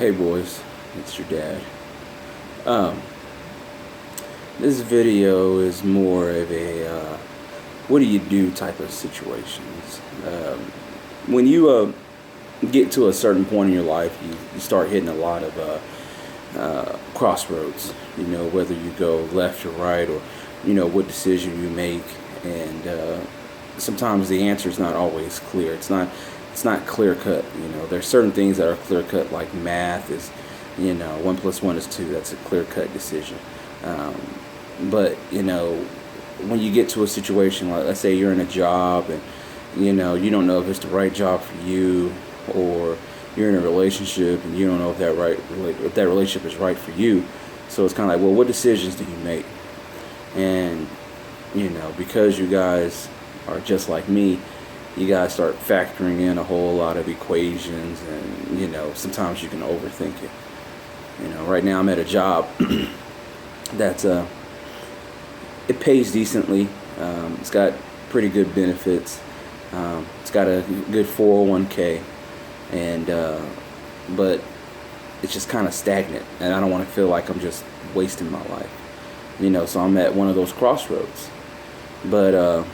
Hey boys, it's your dad. Um, this video is more of a what do you do type of situations. When you get to a certain point in your life, you start hitting a lot of crossroads. You know, whether you go left or right, or what decision you make, and sometimes the answer is not always clear. It's not clear cut. There's certain things that are clear cut, like math is, 1 + 1 is 2. That's a clear cut decision. But when you get to a situation, like let's say you're in a job and you don't know if it's the right job for you, or you're in a relationship and you don't know if that relationship is right for you. So it's kind of like, well, what decisions do you make? And because you guys are just like me, you guys start factoring in a whole lot of equations, and sometimes you can overthink it. Right now I'm at a job that's it pays decently. It's got pretty good benefits. It's got a good 401k, and but it's just kind of stagnant, and I don't want to feel like I'm just wasting my life. So I'm at one of those crossroads, but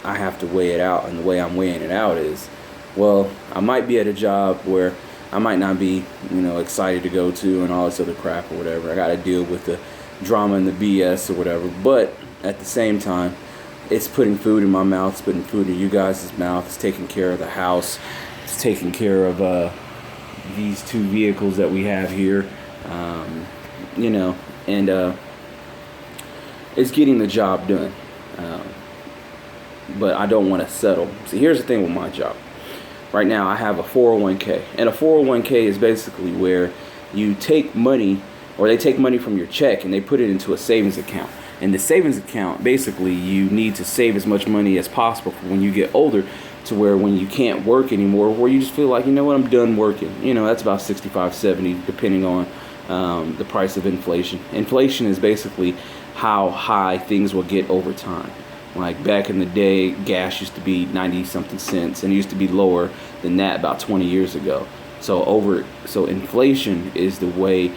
I have to weigh it out, and the way I'm weighing it out is, well, I might be at a job where I might not be, excited to go to, and all this other crap or whatever. I got to deal with the drama and the BS or whatever. But at the same time, it's putting food in my mouth. It's putting food in you guys' mouth. It's taking care of the house. It's taking care of these two vehicles that we have here. And it's getting the job done. But I don't want to settle. See, here's the thing with my job. Right now I have a 401k, and a 401k is basically where you take money, or they take money from your check and they put it into a savings account. And the savings account, basically, you need to save as much money as possible for when you get older, to where when you can't work anymore, where you just feel like, I'm done working. That's about 65, 70, depending on the price of inflation. Inflation is basically how high things will get over time. Like back in the day, gas used to be 90-something cents, and it used to be lower than that about 20 years ago. So inflation is the way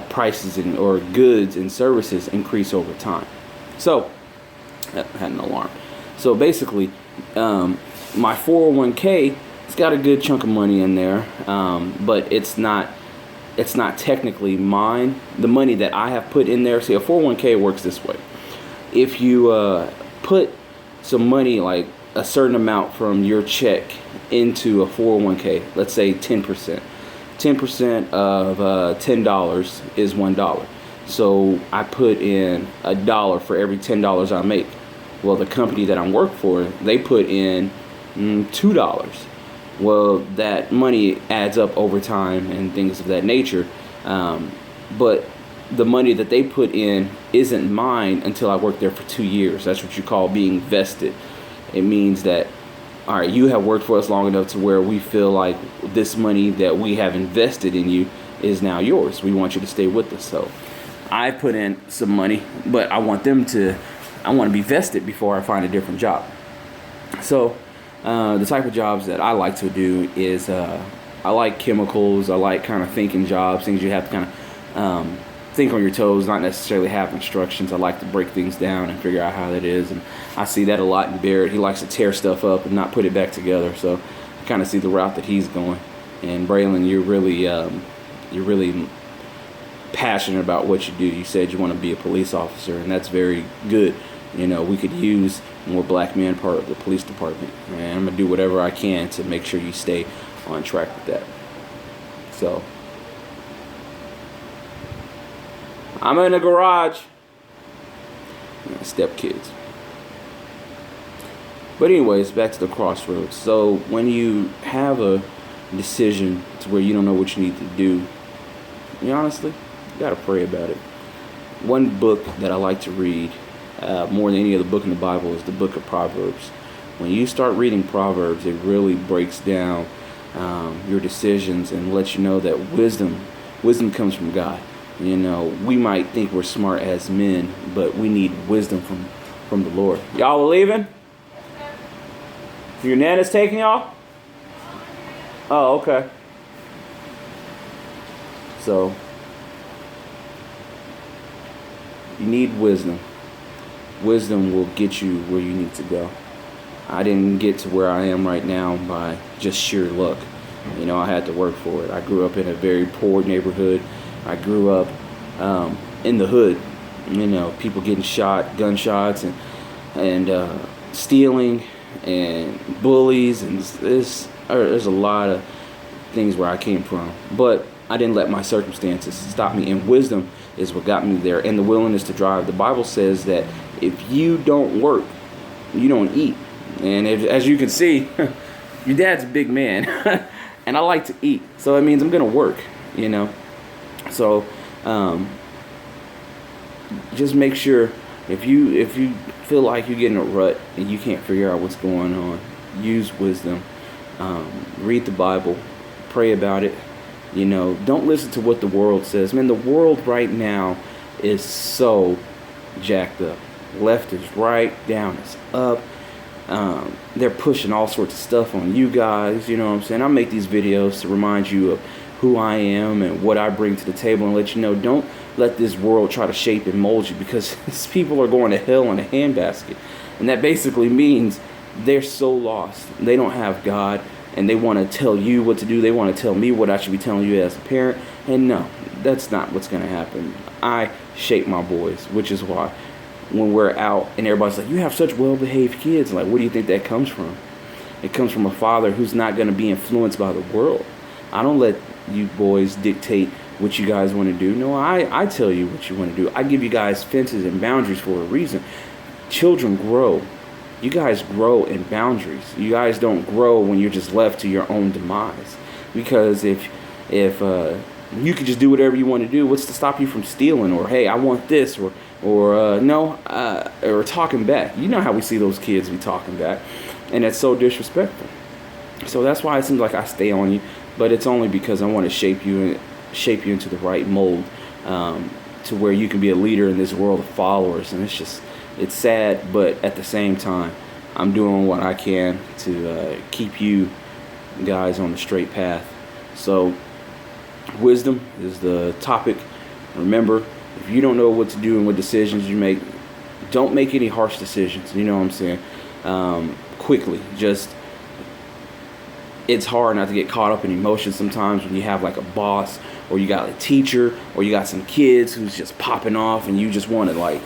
prices or goods and services increase over time. So I had an alarm. So basically, my 401k, it's got a good chunk of money in there, but it's not technically mine. The money that I have put in there. See, a 401k works this way. If you put some money, like a certain amount from your check, into a 401k, let's say 10%. 10% of $10 is $1. So I put in $1 for every $10 I make. Well, the company that I'm working for, they put in $2. Well, that money adds up over time and things of that nature. But the money that they put in isn't mine until I work there for 2 years. That's what you call being vested. It means that, all right, you have worked for us long enough to where we feel like this money that we have invested in you is now yours. We want you to stay with us. So I put in some money, but I want to be vested before I find a different job. So the type of jobs that I like to do is I like chemicals. I like kind of thinking jobs, things you have to kind of think on your toes, not necessarily have instructions. I like to break things down and figure out how that is, and I see that a lot in Barrett. He likes to tear stuff up and not put it back together, so I kind of see the route that he's going. And Braylon, you're really passionate about what you do. You said you want to be a police officer, and that's very good. We could use more black men part of the police department, and I'm gonna do whatever I can to make sure you stay on track with that. So I'm in the garage. Stepkids. But anyways, back to the crossroads. So when you have a decision to where you don't know what you need to do, honestly, you gotta pray about it. One book that I like to read more than any other book in the Bible is the book of Proverbs. When you start reading Proverbs, it really breaks down your decisions and lets you know that wisdom comes from God. We might think we're smart as men, but we need wisdom from the Lord. Y'all are leaving? Your nana's taking y'all? Oh, okay. So you need wisdom. Wisdom will get you where you need to go. I didn't get to where I am right now by just sheer luck. You know, I had to work for it. I grew up in a very poor neighborhood. I grew up in the hood. You know, people getting shot, gunshots, and stealing, and bullies, and there's a lot of things where I came from. But I didn't let my circumstances stop me. And wisdom is what got me there, and the willingness to drive. The Bible says that if you don't work, you don't eat. And as you can see, your dad's a big man, and I like to eat. So that means I'm going to work, you know. So just make sure, if you feel like you're getting a rut and you can't figure out what's going on, use wisdom. Read the Bible. Pray about it. You know, don't listen to what the world says. Man, the world right now is so jacked up. Left is right, down is up. They're pushing all sorts of stuff on you guys, you know what I'm saying? I make these videos to remind you of who I am and what I bring to the table, and let you know, don't let this world try to shape and mold you, because these people are going to hell in a handbasket. And that basically means they're so lost. They don't have God, and they want to tell you what to do. They want to tell me what I should be telling you as a parent. And no, that's not what's going to happen. I shape my boys, which is why when we're out and everybody's like, you have such well-behaved kids, like, where do you think that comes from? It comes from a father who's not going to be influenced by the world. I don't let you boys dictate what you guys want to do. No, I tell you what you want to do. I give you guys fences and boundaries for a reason. Children grow. You guys grow in boundaries. You guys don't grow when you're just left to your own demise. Because if you could just do whatever you want to do, what's to stop you from stealing, or hey, I want this, or talking back? You know how we see those kids be talking back, and it's so disrespectful. So that's why it seems like I stay on you, but it's only because I want to shape you into the right mold, to where you can be a leader in this world of followers. And it's sad, but at the same time, I'm doing what I can to keep you guys on the straight path. So wisdom is the topic. Remember, if you don't know what to do and what decisions you make, don't make any harsh decisions. You know what I'm saying? Quickly. Just, it's hard not to get caught up in emotions sometimes when you have like a boss, or you got a teacher, or you got some kids who's just popping off, and you just want to like